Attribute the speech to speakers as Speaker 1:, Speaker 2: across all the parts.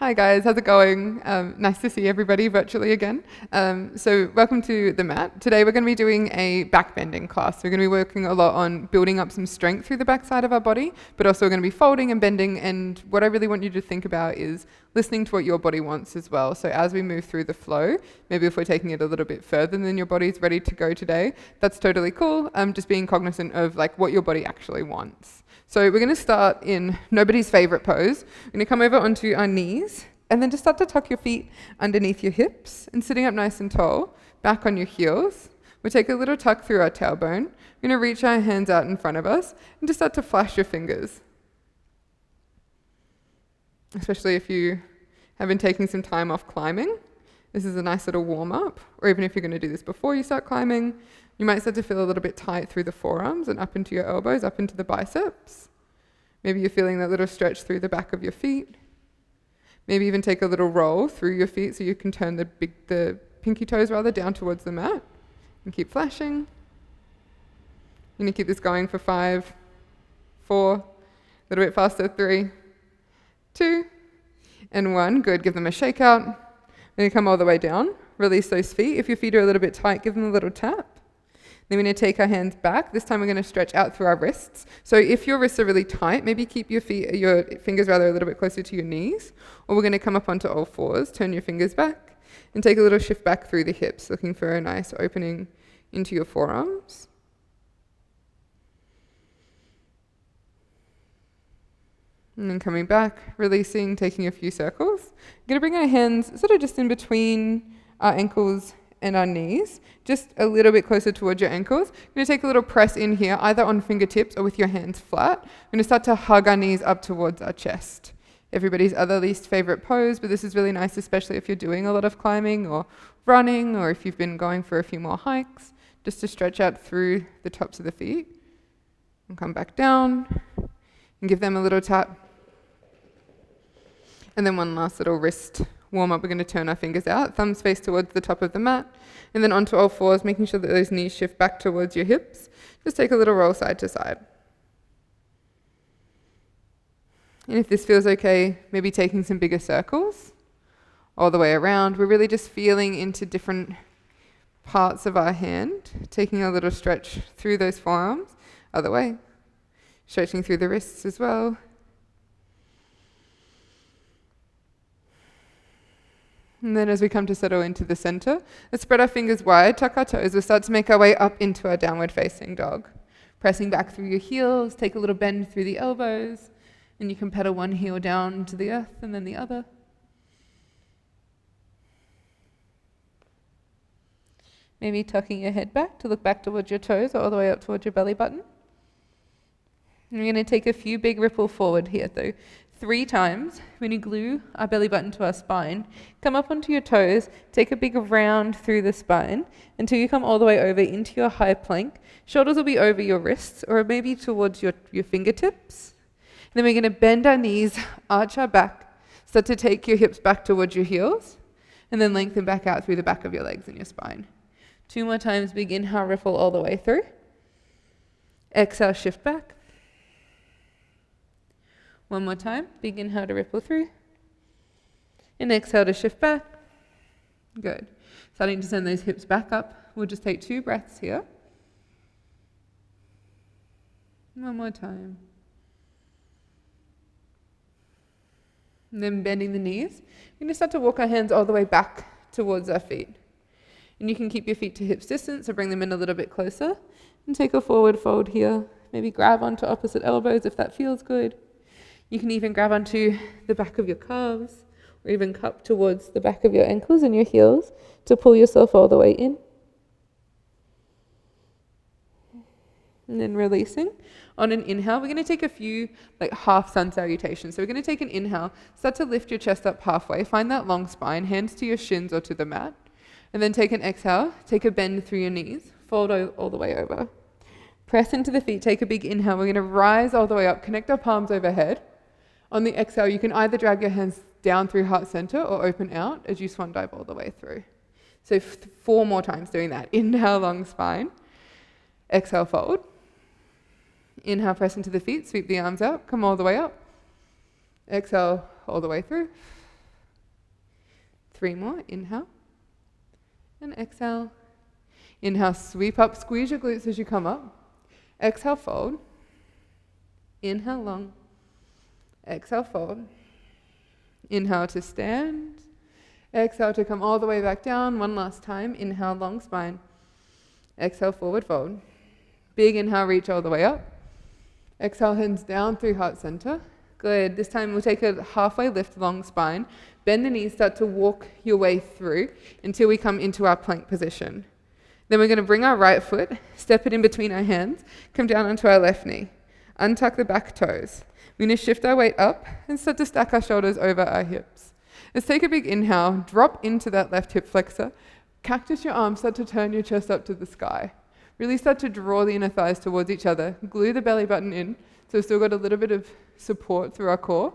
Speaker 1: Hi guys, how's it going? Nice to see everybody virtually again. So welcome to the mat. Today we're going to be doing a back bending class. We're going to be working a lot on building up some strength through the back side of our body, but also we're going to be folding and bending, and what I really want you to think about is listening to what your body wants as well. So as we move through the flow, maybe if we're taking it a little bit further than your body's ready to go today, that's totally cool. Just being cognizant of like what your body actually wants. So we're going to start in nobody's favorite pose. We're going to come over onto our knees and then just start to tuck your feet underneath your hips and sitting up nice and tall, back on your heels. We'll take a little tuck through our tailbone. We're going to reach our hands out in front of us and just start to flash your fingers. Especially if you have been taking some time off climbing. This is a nice little warm up, or even if you're going to do this before you start climbing, you might start to feel a little bit tight through the forearms and up into your elbows, up into the biceps. Maybe you're feeling that little stretch through the back of your feet. Maybe even take a little roll through your feet so you can turn the pinky toes rather down towards the mat. And keep flashing. You're going to keep this going for 5, 4, a little bit faster, 3, 2, and 1. Good, give them a shake out. Then you come all the way down. Release those feet. If your feet are a little bit tight, give them a little tap. Then we're going to take our hands back. This time we're going to stretch out through our wrists. So if your wrists are really tight, maybe keep your fingers rather a little bit closer to your knees. Or we're going to come up onto all fours, turn your fingers back, and take a little shift back through the hips, looking for a nice opening into your forearms. And then coming back, releasing, taking a few circles. We're going to bring our hands sort of just in between our ankles and our knees, just a little bit closer towards your ankles. We're going to take a little press in here, either on fingertips or with your hands flat. We're going to start to hug our knees up towards our chest. Everybody's other least favorite pose, but this is really nice, especially if you're doing a lot of climbing or running, or if you've been going for a few more hikes, just to stretch out through the tops of the feet. And come back down and give them a little tap. And then one last little wrist warm up. We're going to turn our fingers out, thumbs face towards the top of the mat, and then onto all fours, making sure that those knees shift back towards your hips. Just take a little roll side to side. And if this feels okay, maybe taking some bigger circles all the way around. We're really just feeling into different parts of our hand, taking a little stretch through those forearms, other way, stretching through the wrists as well. And then as we come to settle into the center, let's spread our fingers wide, tuck our toes. We'll start to make our way up into our downward facing dog. Pressing back through your heels, take a little bend through the elbows, and you can pedal one heel down to the earth and then the other. Maybe tucking your head back to look back towards your toes or all the way up towards your belly button. And we're going to take a few big ripple forward here though. 3 times, when you glue our belly button to our spine, come up onto your toes, take a big round through the spine until you come all the way over into your high plank. Shoulders will be over your wrists or maybe towards your fingertips. And then we're going to bend our knees, arch our back, start to take your hips back towards your heels, and then lengthen back out through the back of your legs and your spine. 2 more times, big inhale, ripple all the way through. Exhale, shift back. 1 more time, big inhale to ripple through. And exhale to shift back. Good. Starting to send those hips back up. We'll just take 2 breaths here. 1 more time. And then bending the knees. We're going to start to walk our hands all the way back towards our feet. And you can keep your feet to hips distance or bring them in a little bit closer. And take a forward fold here. Maybe grab onto opposite elbows if that feels good. You can even grab onto the back of your calves or even cup towards the back of your ankles and your heels to pull yourself all the way in. And then releasing. On an inhale, we're going to take a few like half sun salutations. So we're going to take an inhale, start to lift your chest up halfway, find that long spine, hands to your shins or to the mat. And then take an exhale, take a bend through your knees, fold all the way over. Press into the feet, take a big inhale. We're going to rise all the way up, connect our palms overhead. On the exhale, you can either drag your hands down through heart center or open out as you swan dive all the way through. So 4 more times doing that. Inhale, long spine. Exhale, fold. Inhale, press into the feet, sweep the arms out, come all the way up. Exhale, all the way through. 3 more. Inhale. And exhale. Inhale, sweep up, squeeze your glutes as you come up. Exhale, fold. Inhale, long. Exhale, fold. Inhale to stand. Exhale to come all the way back down. One last time. Inhale, long spine. Exhale, forward fold. Big inhale, reach all the way up. Exhale, hands down through heart center. Good. This time we'll take a halfway lift, long spine. Bend the knees, start to walk your way through until we come into our plank position. Then we're going to bring our right foot, step it in between our hands, come down onto our left knee. Untuck the back toes. We're going to shift our weight up and start to stack our shoulders over our hips. Let's take a big inhale, drop into that left hip flexor. Cactus your arms, start to turn your chest up to the sky. Really start to draw the inner thighs towards each other. Glue the belly button in, so we've still got a little bit of support through our core.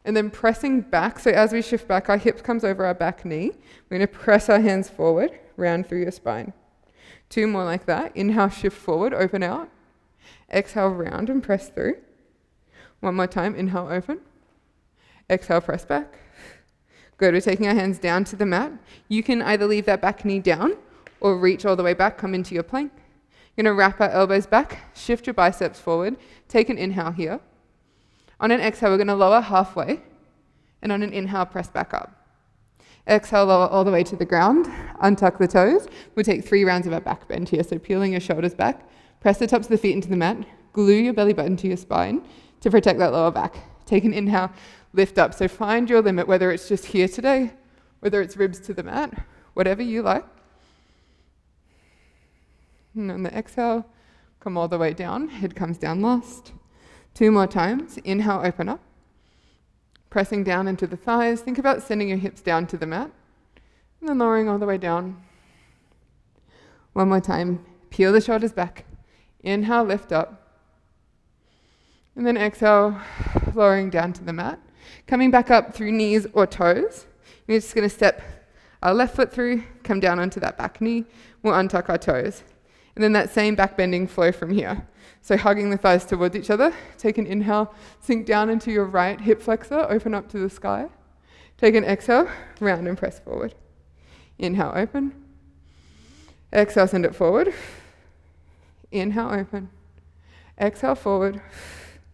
Speaker 1: And then pressing back, so as we shift back, our hips comes over our back knee. We're going to press our hands forward, round through your spine. 2 more like that. Inhale, shift forward, open out. Exhale, round and press through. 1 more time. Inhale, open. Exhale, press back. Good. We're taking our hands down to the mat. You can either leave that back knee down or reach all the way back, come into your plank. You're going to wrap our elbows back, shift your biceps forward. Take an inhale here. On an exhale, we're going to lower halfway, and on an inhale, press back up. Exhale, lower all the way to the ground, untuck the toes. We'll take 3 rounds of our back bend here, so peeling your shoulders back, press the tops of the feet into the mat, glue your belly button to your spine to protect that lower back. Take an inhale, lift up. So find your limit, whether it's just here today, whether it's ribs to the mat, whatever you like. And on the exhale, come all the way down, head comes down last. 2 more times. Inhale, open up. Pressing down into the thighs. Think about sending your hips down to the mat. And then lowering all the way down. 1 more time. Peel the shoulders back. Inhale, lift up. And then exhale, lowering down to the mat. Coming back up through knees or toes. We're just going to step our left foot through, come down onto that back knee. We'll untuck our toes. And then that same back bending flow from here. So hugging the thighs towards each other. Take an inhale, sink down into your right hip flexor, open up to the sky. Take an exhale, round and press forward. Inhale, open. Exhale, send it forward. Inhale, open. Exhale, forward.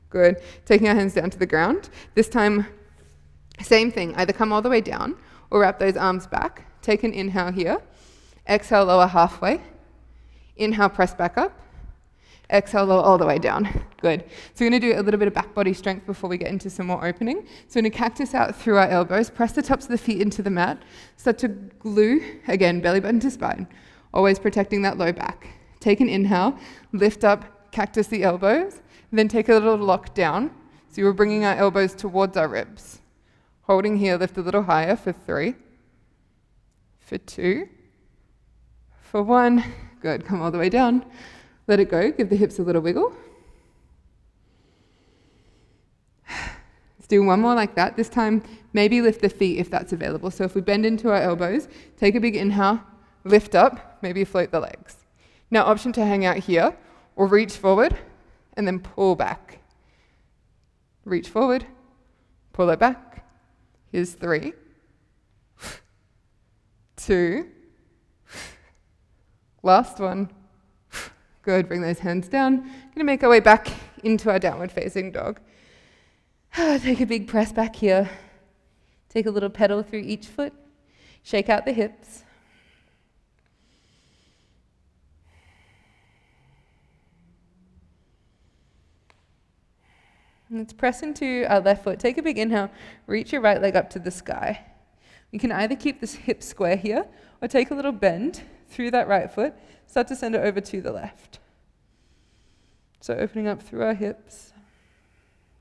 Speaker 1: Good. Taking our hands down to the ground. This time, same thing. Either come all the way down or wrap those arms back. Take an inhale here. Exhale, lower halfway. Inhale, press back up. Exhale, lower all the way down. Good. So we're going to do a little bit of back body strength before we get into some more opening. So we're going to cactus out through our elbows, press the tops of the feet into the mat, start to glue, again, belly button to spine, always protecting that low back. Take an inhale, lift up, cactus the elbows, then take a little lock down. So we're bringing our elbows towards our ribs. Holding here, lift a little higher for 3, for 2, for 1. Good. Come all the way down. Let it go. Give the hips a little wiggle. Let's do 1 more like that. This time, maybe lift the feet if that's available. So if we bend into our elbows, take a big inhale, lift up, maybe float the legs. Now, option to hang out here or reach forward and then pull back. Reach forward, pull it back. Here's 3, 2, last one. Good, bring those hands down. Going to make our way back into our downward facing dog. Take a big press back here. Take a little pedal through each foot. Shake out the hips. Let's press into our left foot. Take a big inhale. Reach your right leg up to the sky. You can either keep this hip square here or take a little bend through that right foot. Start to send it over to the left. So opening up through our hips.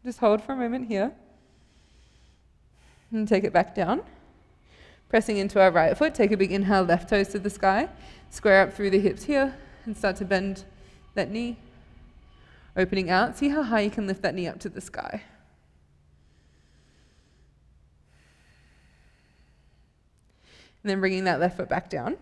Speaker 1: Just hold for a moment here. And take it back down. Pressing into our right foot. Take a big inhale, left toes to the sky. Square up through the hips here and start to bend that knee. Opening out. See how high you can lift that knee up to the sky. And then bringing that left foot back down.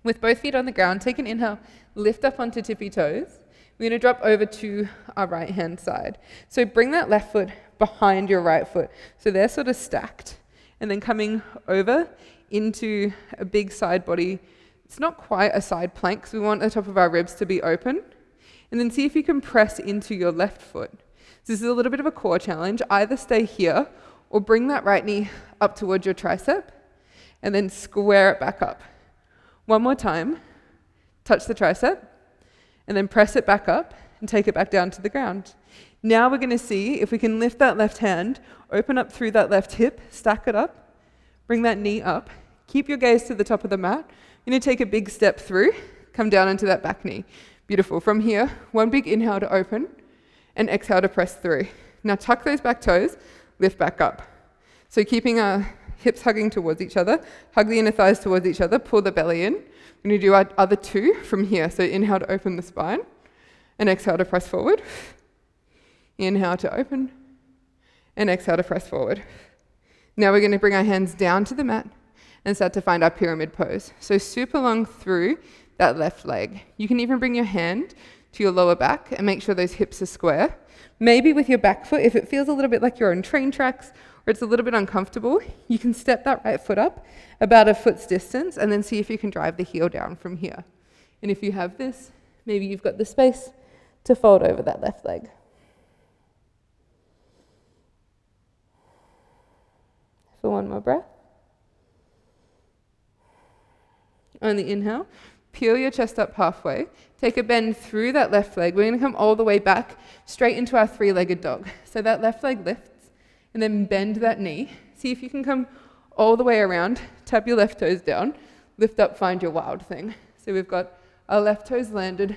Speaker 1: With both feet on the ground, take an inhale, lift up onto tippy toes. We're going to drop over to our right hand side. So bring that left foot behind your right foot. So they're sort of stacked. and then coming over into a big side body. It's not quite a side plank because we want the top of our ribs to be open. And then see if you can press into your left foot. So this is a little bit of a core challenge. Either stay here or bring that right knee up towards your tricep and then square it back up. One more time. Touch the tricep and then press it back up and take it back down to the ground. Now we're going to see if we can lift that left hand, open up through that left hip, stack it up, bring that knee up, keep your gaze to the top of the mat. You're going to take a big step through, come down into that back knee. Beautiful. From here, one big inhale to open and exhale to press through. Now tuck those back toes, lift back up. So keeping our hips hugging towards each other, hug the inner thighs towards each other, pull the belly in. We're going to do our other two from here. So inhale to open the spine and exhale to press forward. Inhale to open and exhale to press forward. Now we're going to bring our hands down to the mat and start to find our pyramid pose. So super long through that left leg. You can even bring your hand to your lower back and make sure those hips are square. Maybe with your back foot, if it feels a little bit like you're on train tracks or it's a little bit uncomfortable, you can step that right foot up about a foot's distance and then see if you can drive the heel down from here. And if you have this, maybe you've got the space to fold over that left leg. For one more breath. On the inhale, peel your chest up halfway. Take a bend through that left leg. We're going to come all the way back, straight into our three-legged dog. So that left leg lifts, and then bend that knee. See if you can come all the way around. Tap your left toes down. Lift up, find your wild thing. So we've got our left toes landed.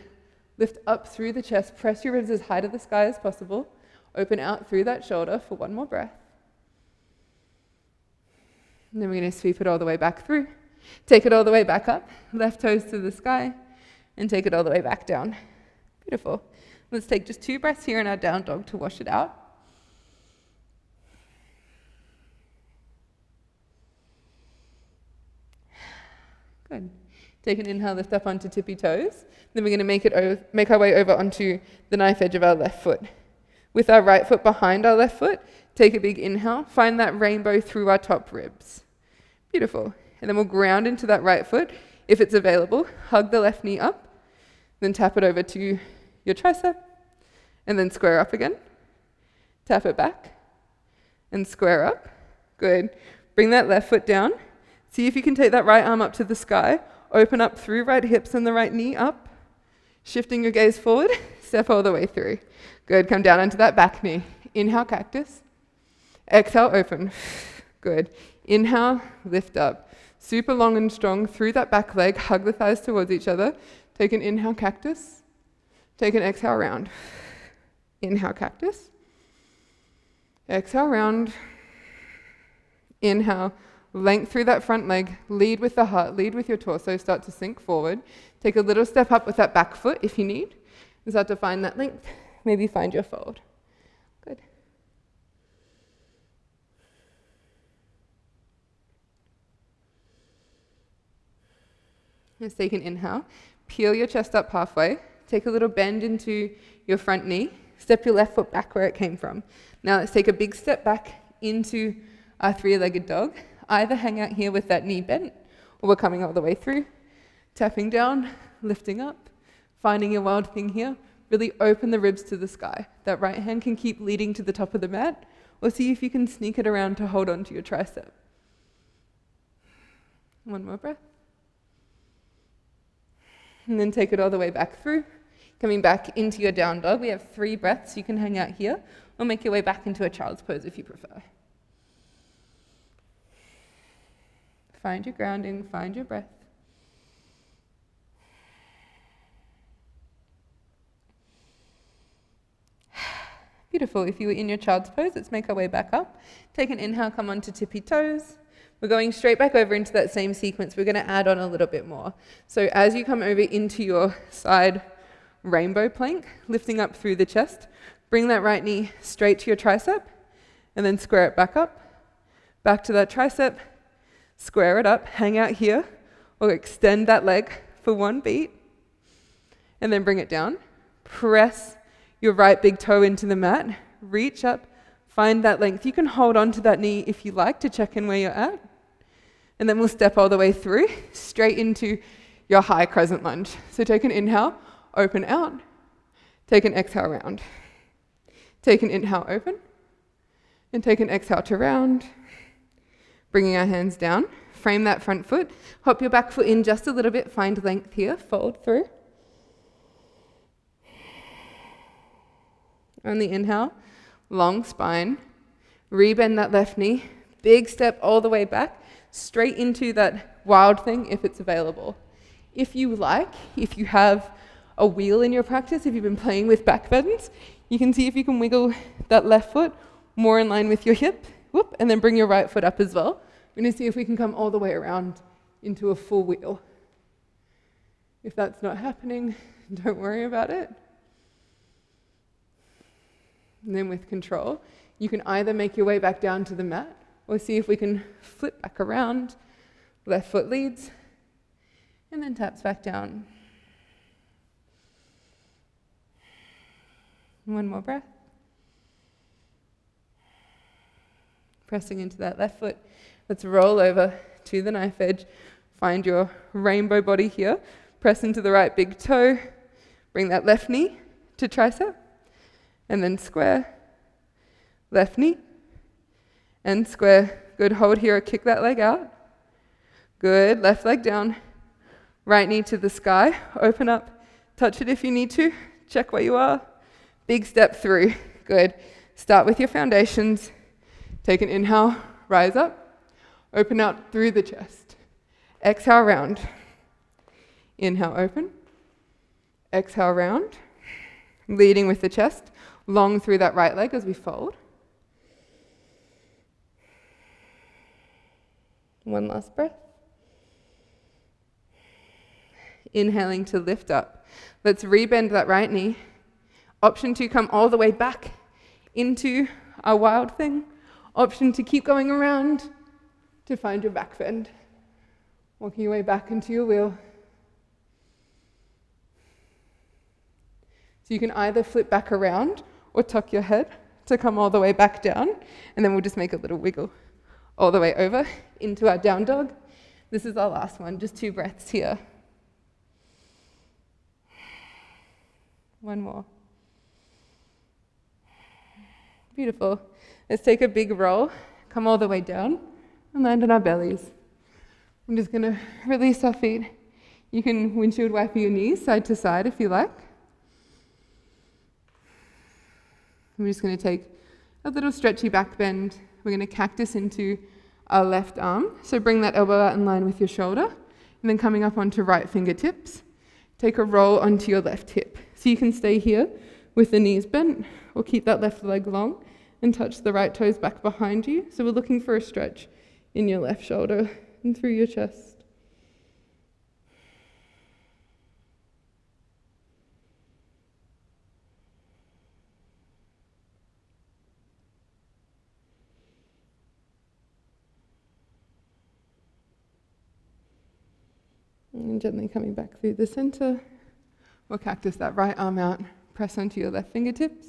Speaker 1: Lift up through the chest. Press your ribs as high to the sky as possible. Open out through that shoulder for one more breath. And then we're going to sweep it all the way back through. Take it all the way back up, left toes to the sky, and take it all the way back down. Beautiful. Let's take just 2 breaths here in our down dog to wash it out. Good. Take an inhale, lift up onto tippy toes. Then we're going to make our way over onto the knife edge of our left foot. With our right foot behind our left foot, take a big inhale, find that rainbow through our top ribs. Beautiful. And then we'll ground into that right foot. If it's available, hug the left knee up, then tap it over to your tricep, and then square up again. Tap it back, and square up. Good. Bring that left foot down. See if you can take that right arm up to the sky. Open up through right hips and the right knee up. Shifting your gaze forward, step all the way through. Good. Come down onto that back knee. Inhale, cactus. Exhale, open. Good. Inhale, lift up. Super long and strong through that back leg. Hug the thighs towards each other. Take an inhale, cactus. Take an exhale, round. Inhale, cactus. Exhale, round. Inhale, length through that front leg. Lead with the heart. Lead with your torso. Start to sink forward. Take a little step up with that back foot if you need. And start to find that length. Maybe find your fold. Good. Let's take an inhale. Peel your chest up halfway. Take a little bend into your front knee. Step your left foot back where it came from. Now let's take a big step back into our three-legged dog. Either hang out here with that knee bent, or we're coming all the way through. Tapping down, lifting up, finding your wild thing here. Really open the ribs to the sky. That right hand can keep leading to the top of the mat, or see if you can sneak it around to hold on to your tricep. One more breath. And then take it all the way back through. Coming back into your down dog. We have 3 breaths. You can hang out here or make your way back into a child's pose if you prefer. Find your grounding, find your breath. Beautiful. If you were in your child's pose, let's make our way back up. Take an inhale, come onto tippy toes. We're going straight back over into that same sequence. We're going to add on a little bit more. So as you come over into your side rainbow plank, lifting up through the chest, bring that right knee straight to your tricep, and then square it back up, back to that tricep, square it up, hang out here, or extend that leg for 1 beat, and then bring it down. Press your right big toe into the mat, reach up, Find that length. You can hold on to that knee if you like to check in where you're at. And then we'll step all the way through, straight into your high crescent lunge. So take an inhale, open out. Take an exhale, round. Take an inhale, open. And take an exhale to round. Bringing our hands down. Frame that front foot. Hop your back foot in just a little bit. Find length here. Fold through. On the inhale, long spine. Rebend that left knee. Big step all the way back. Straight into that wild thing if it's available. If you like, if you have a wheel in your practice, if you've been playing with back bends, you can see if you can wiggle that left foot more in line with your hip. Whoop, and then bring your right foot up as well. We're going to see if we can come all the way around into a full wheel. If that's not happening, don't worry about it. And then with control, you can either make your way back down to the mat or see if we can flip back around. Left foot leads and then taps back down. One more breath. Pressing into that left foot. Let's roll over to the knife edge. Find your rainbow body here. Press into the right big toe. Bring that left knee to tricep. And then square. Left knee. And square. Good. Hold here. Kick that leg out. Good. Left leg down. Right knee to the sky. Open up. Touch it if you need to. Check where you are. Big step through. Good. Start with your foundations. Take an inhale. Rise up. Open out through the chest. Exhale, round. Inhale, open. Exhale, round. Leading with the chest. Long through that right leg as we fold. One last breath. Inhaling to lift up. Let's rebend that right knee. Option to come all the way back into our wild thing. Option to keep going around to find your back bend. Walking your way back into your wheel. So you can either flip back around or tuck your head to come all the way back down, and then we'll just make a little wiggle all the way over into our down dog. This is our last one, just 2 breaths here. One more. Beautiful. Let's take a big roll, come all the way down, and land on our bellies. I'm just going to release our feet. You can windshield wipe your knees side to side if you like. I'm just going to take a little stretchy back bend. We're going to cactus into our left arm. So bring that elbow out in line with your shoulder, and then coming up onto right fingertips. Take a roll onto your left hip. So you can stay here with the knees bent, or keep that left leg long and touch the right toes back behind you. So we're looking for a stretch in your left shoulder and through your chest. And gently coming back through the center. We'll cactus that right arm out. Press onto your left fingertips.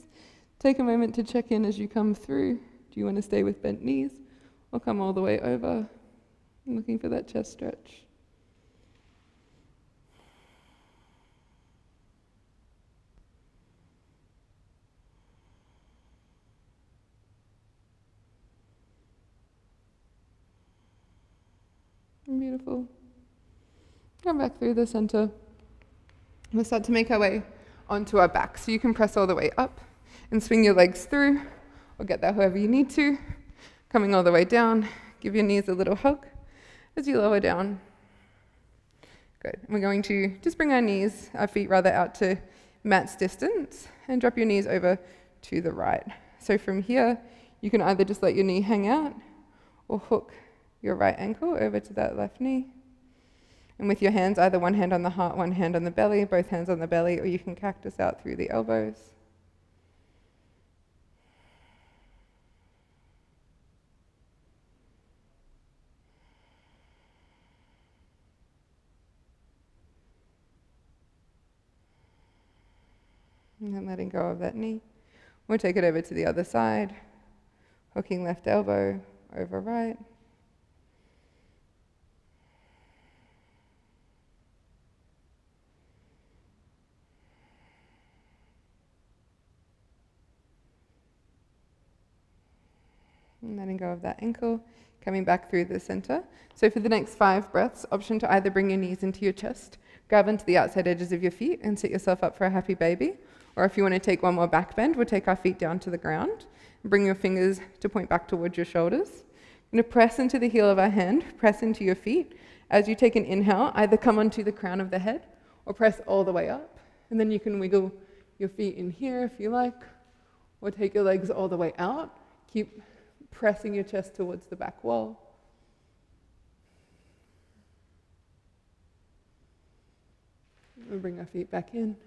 Speaker 1: Take a moment to check in as you come through. Do you want to stay with bent knees or come all the way over? I'm looking for that chest stretch. Beautiful. Come back through the center. We'll start to make our way onto our back. So you can press all the way up and swing your legs through, or get that however you need to. Coming all the way down, give your knees a little hug as you lower down. Good. And we're going to just bring our feet out to mat's distance, and drop your knees over to the right. So from here, you can either just let your knee hang out, or hook your right ankle over to that left knee. And with your hands, either one hand on the heart, one hand on the belly, both hands on the belly, or you can cactus out through the elbows. And then letting go of that knee. We'll take it over to the other side. Hooking left elbow over right. And letting go of that ankle, coming back through the center. So for the next 5 breaths, option to either bring your knees into your chest, grab into the outside edges of your feet and set yourself up for a happy baby. Or if you want to take one more back bend, we'll take our feet down to the ground. Bring your fingers to point back towards your shoulders. You're going to press into the heel of our hand, press into your feet. As you take an inhale, either come onto the crown of the head or press all the way up. And then you can wiggle your feet in here if you like, or take your legs all the way out. Keep pressing your chest towards the back wall. We'll bring our feet back in.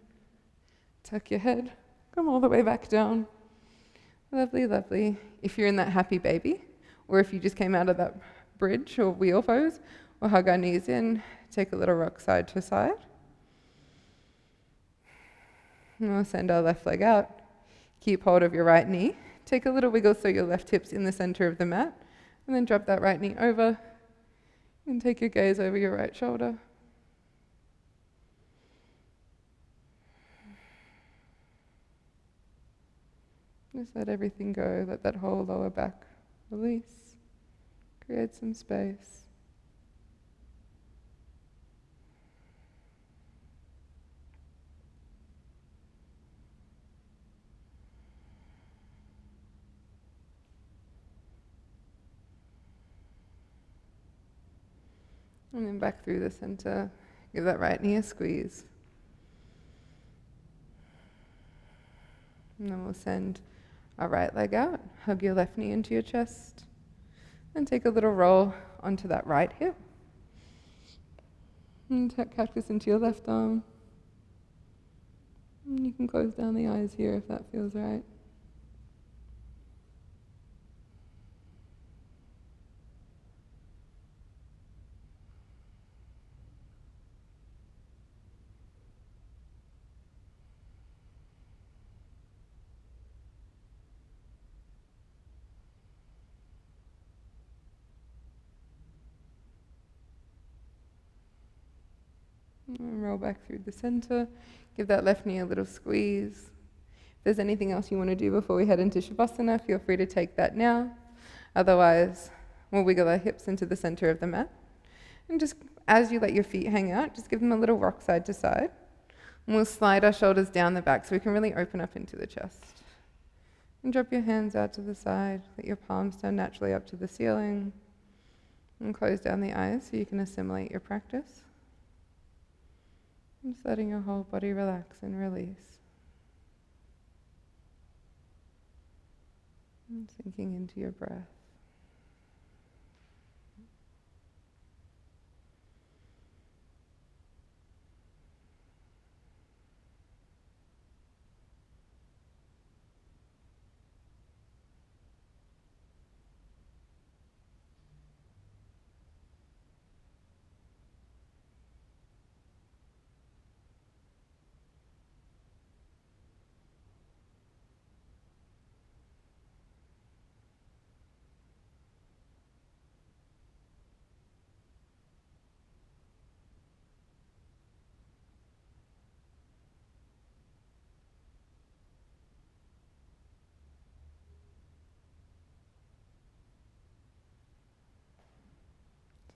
Speaker 1: Tuck your head. Come all the way back down. Lovely, lovely. If you're in that happy baby, or if you just came out of that bridge or wheel pose, we'll hug our knees in, take a little rock side to side. And we'll send our left leg out. Keep hold of your right knee. Take a little wiggle so your left hip's in the center of the mat, and then drop that right knee over, and take your gaze over your right shoulder. Just let everything go, let that whole lower back release, create some space. And then back through the center, give that right knee a squeeze. And then we'll send our right leg out, hug your left knee into your chest, and take a little roll onto that right hip. And tuck cactus into your left arm. And you can close down the eyes here if that feels right. And roll back through the center. Give that left knee a little squeeze. If there's anything else you want to do before we head into Shavasana, feel free to take that now. Otherwise, we'll wiggle our hips into the center of the mat. And just as you let your feet hang out, just give them a little rock side to side. And we'll slide our shoulders down the back so we can really open up into the chest. And drop your hands out to the side. Let your palms turn naturally up to the ceiling. And close down the eyes so you can assimilate your practice. Just letting your whole body relax and release. And sinking into your breath.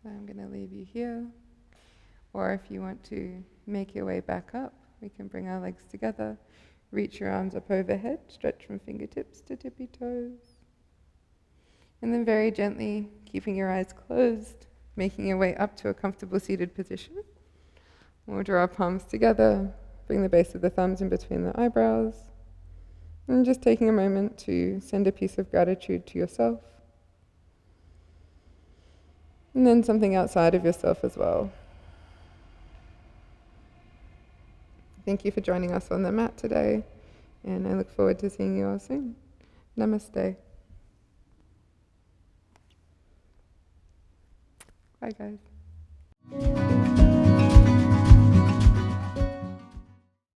Speaker 1: So I'm going to leave you here. Or if you want to make your way back up, we can bring our legs together. Reach your arms up overhead, stretch from fingertips to tippy toes. And then very gently, keeping your eyes closed, making your way up to a comfortable seated position. We'll draw our palms together, bring the base of the thumbs in between the eyebrows, and just taking a moment to send a piece of gratitude to yourself. And then something outside of yourself as well. Thank you for joining us on the mat today, and I look forward to seeing you all soon. Namaste. Bye, guys.